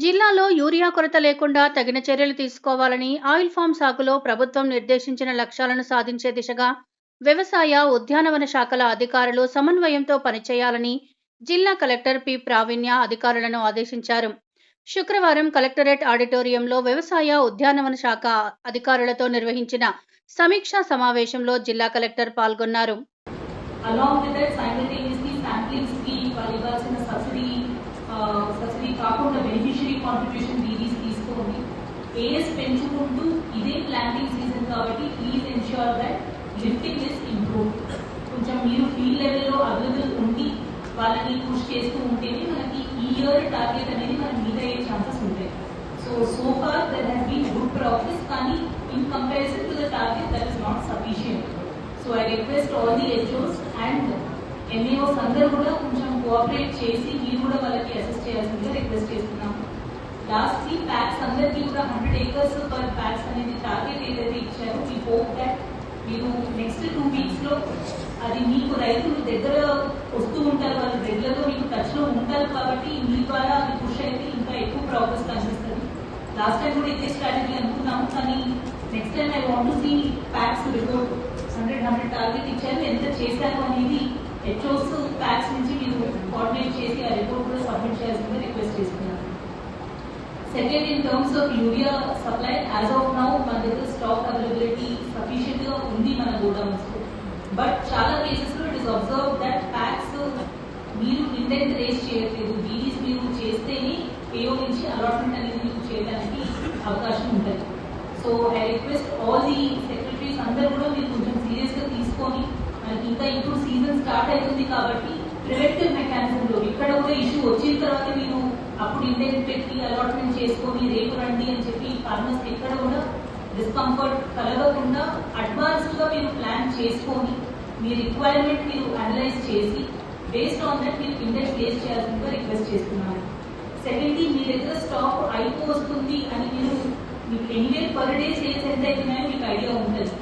జిల్లాలో యూరియా కొరత లేకుండా తగిన చర్యలు తీసుకోవాలని ఆయిల్ ఫామ్ సాగులో ప్రభుత్వం నిర్దేశించిన లక్ష్యాలను సాధించే దిశగా వ్యవసాయ ఉద్యానవన శాఖల అధికారులు సమన్వయంతో పనిచేయాలని జిల్లా కలెక్టర్ పి ప్రావీణ్య అధికారులను ఆదేశించారు. శుక్రవారం కలెక్టరేట్ ఆడిటోరియంలో వ్యవసాయ ఉద్యానవన శాఖ అధికారులతో నిర్వహించిన సమీక్షా సమావేశంలో జిల్లా కలెక్టర్ పాల్గొన్నారు. సబ్సిడీ కాకుండా బెనిఫిషియరీ కాంట్రిబ్యూషన్ డీడీస్ తీసుకోండి. ఏఎస్ పెంచుకుంటూ ఇదే ప్లాంటింగ్ సీజన్ కాబట్టి please ensure that lifting is improve. కొంచెం మీరు ఫీల్డ్ లెవెల్లో అవైలబుల్ ఉండి వాళ్ళని పుష్ చేస్తూ ఉంటేనే మనకి ఈ ఇయర్ టార్గెట్ అనేది మనం మీట్ అయ్యే ఛాన్సెస్ ఉంటాయి. So far there has been good progress, కానీ in comparison to the target that is not sufficient. So I request all the HOs and MAOs అందరూ కూడా కొంచెం కోఆపరేట్ చేసి మీరు కూడా వాళ్ళకి అసెస్ చేయాల్సిందిగా రిక్వెస్ట్ చేస్తున్నాము. లాస్ట్ ఈ ప్యాక్స్ అందరికీ కూడా 100 acres పర్ ప్యాక్స్ అనేది టార్గెట్ ఏదైతే ఇచ్చారో వీ హోప్ దట్ మీరు నెక్స్ట్ 2 weeks లో అది మీకు రైతులు దగ్గర వస్తూ ఉంటారు, వాళ్ళు రెగ్యులర్గా మీకు టచ్ లో ఉంటారు కాబట్టి మీ ద్వారా అది పుష్ అయితే ఇంకా ఎక్కువ ప్రోగ్రెస్ కనిపిస్తుంది. లాస్ట్ టైం కూడా ఇదే స్ట్రాటజీ అనుకున్నాము, కానీ next time I want to see PACS report 100 target ఇచ్చారు, ఎంత చేశారు అనేది హెచ్ఓస్ ప్యాక్స్ నుంచి మీరు కోఆర్డినేట్ చేసి ఆ రిపోర్ట్ కూడా సబ్మిట్ చేయాల్సిందిగా రిక్వెస్ట్ చేస్తున్నారు. Second, in terms of urea supply, as of now మన దగ్గర స్టాక్ అవైలబిలిటీ సఫిషియెంట్ గా ఉంది మన గోడౌన్స్. బట్ చాలా కేసెస్ లో it is observe that packs మీరు ఇండెంట్ రేస్ చేయట్లేదు. డీడీస్ మీరు చేస్తేనే ఏఓ నుంచి అలాట్మెంట్ అనేది మీకు చేయడానికి అవకాశం ఉంటుంది. So I request all the secretaries అందరూ కూడా మీరు కొంచెం సీరియస్ గా తీసుకొని, మనకి ఇంకా ఇప్పుడు సీజన్ స్టార్ట్ అవుతుంది కాబట్టి ప్రివెంటివ్ మెకానిజం లో ఇక్కడ కూడా ఇష్యూ వచ్చిన తర్వాత మీరు అప్పుడు ఇండెంట్ పెట్టి అలాట్మెంట్ చేసుకొని రేపు రండి అని చెప్పి ఫార్మర్స్ ఎక్కడ కూడా డిస్కంఫర్ట్ కలగకుండా అడ్వాన్స్డ్ గా మీరు ప్లాన్ చేసుకొని మీ రిక్వైర్మెంట్ మీరు అనలైజ్ చేసి బేస్డ్ ఆన్ దట్ మీరు ఇండెంట్ ప్లేస్ చేయాల్సిందిగా రిక్వెస్ట్ చేస్తున్నాను. సెకండ్లీ, మీ దగ్గర స్టాక్ అయిపో వస్తుంది అని మీకు ఎనీవే పర్ డే సేల్స్ ఎంత అవుతున్నాయో మీకు ఐడియా ఉంటుంది.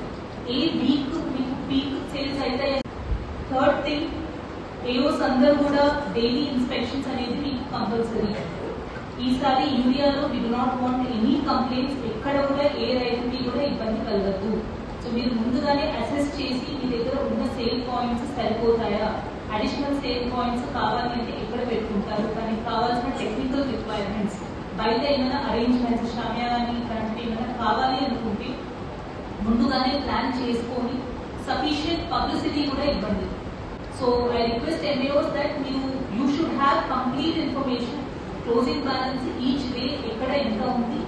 ఏ వీక్ మీకు పీక్ సేల్స్ అవుతాయి. థర్డ్ థింగ్, ఏఓస్ అందరూ కూడా డైలీ ఇన్స్పెక్షన్స్ అనేది మీకు కంపల్సరీ. ఈసారి యూరియాలో we do not want any complaints, ఎక్కడ కూడా ఏ రైతుకి కూడా ఇబ్బంది కలగదు. సో మీరు ముందుగానే అసెస్ చేసి మీ దగ్గర ఉన్న సేల్ పాయింట్స్ సరిపోతాయా, అడిషనల్ సేల్ పాయింట్స్ కావాలి అంటే ఎక్కడ పెట్టుకుంటారు, దానికి కావాల్సిన టెక్నికల్ రిక్వైర్మెంట్స్, బయట ఏమైనా అరేంజ్మెంట్స్ షామియాని ఇలాంటివి ఏమైనా కావాలి అనుకుంటే ముందుగానే ప్లాన్ చేసుకొని సఫిషియంట్ పబ్లిసిటీ కూడా ఇవ్వండి. So I request MAOs that you should have complete information, closing balance each day ఎక్కడ ఎంత ఉంది,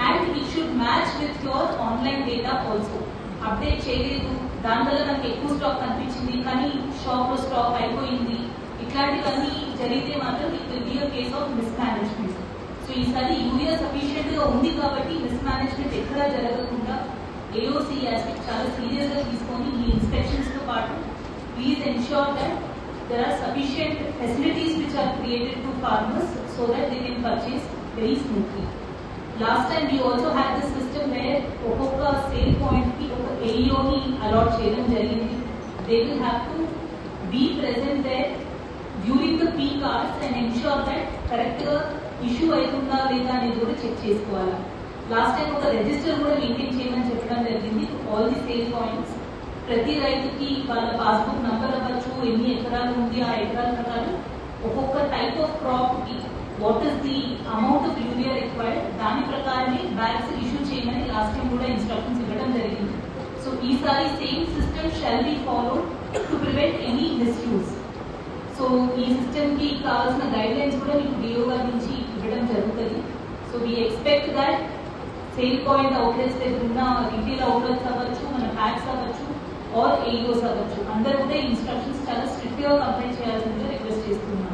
and it should match with your online data also. Update చేయలేదు, దానివల్ల నాకు ఎక్కువ స్టాక్ కనిపించింది కానీ షాప్ లో స్టాక్ అయిపోయింది, ఇట్లాంటివన్నీ జరిగితే మాత్రం it will be a case of miss management. So ఈసారి యూరియా సఫిషియంట్ గా ఉంది కాబట్టి మిస్ మేనేజ్మెంట్ ఎక్కడా జరగకుండా ఏఓసి ఆస్పెక్ట్ చాలా సీరియస్ గా తీసుకొని ఈ ఇన్స్పెక్షన్స్ తో పాటు please ensure that there are sufficient facilities which are created to farmers so that they can purchase very smoothly. Last time we also had this system where ఒక్కొక్క sale point కి ఒక AEO ని allot చేయడం జరిగింది. They will have to be present there during the peak hours and ensure that correct గా issue అవుతుందా లేదా అనేది కూడా చెక్ చేసుకోవాలి. లాస్ట్ టైం ఒక రిజిస్టర్ కూడా మెయింటైన్ చేయమని చెప్పడం జరిగింది ఆల్ ది సేల్ పాయింట్స్. ప్రతి రైతుకి వాళ్ళ పాస్బుక్ నంబర్ అవ్వచ్చు, ఎన్ని ఎకరాలు ఉంది, ఆ ఎకరాల ప్రకారం ఒక్కొక్క టైప్ ఆఫ్ క్రాప్ కి what is the amount of urea required, దాని ప్రకారమే బ్యాగ్స్ ఇష్యూ చేయమని లాస్ట్ టైం కూడా ఇన్స్ట్రక్షన్స్ ఇవ్వడం జరిగింది. సో ఈసారి same system shall be followed to prevent any misuse. So ఈ సిస్టమ్ కి కావాల్సిన గైడ్ లైన్స్ కూడా మీకు డిఓ గారి నుంచి ఇవ్వడం జరుగుతుంది. So we expect that sale point outlets దగ్గర ఉన్న రిటైల్ అవుట్లెట్స్ అవ్వచ్చు, మన ప్యాక్స్ అవ్వచ్చు, ఆర్ ఏఈఓస్ అవ్వచ్చు, అందరూ కూడా ఇన్స్ట్రక్షన్స్ చాలా స్ట్రిక్ట్ గా కంప్లైంట్ చేయాల్సిందిగా రిక్వెస్ట్ చేస్తున్నాను.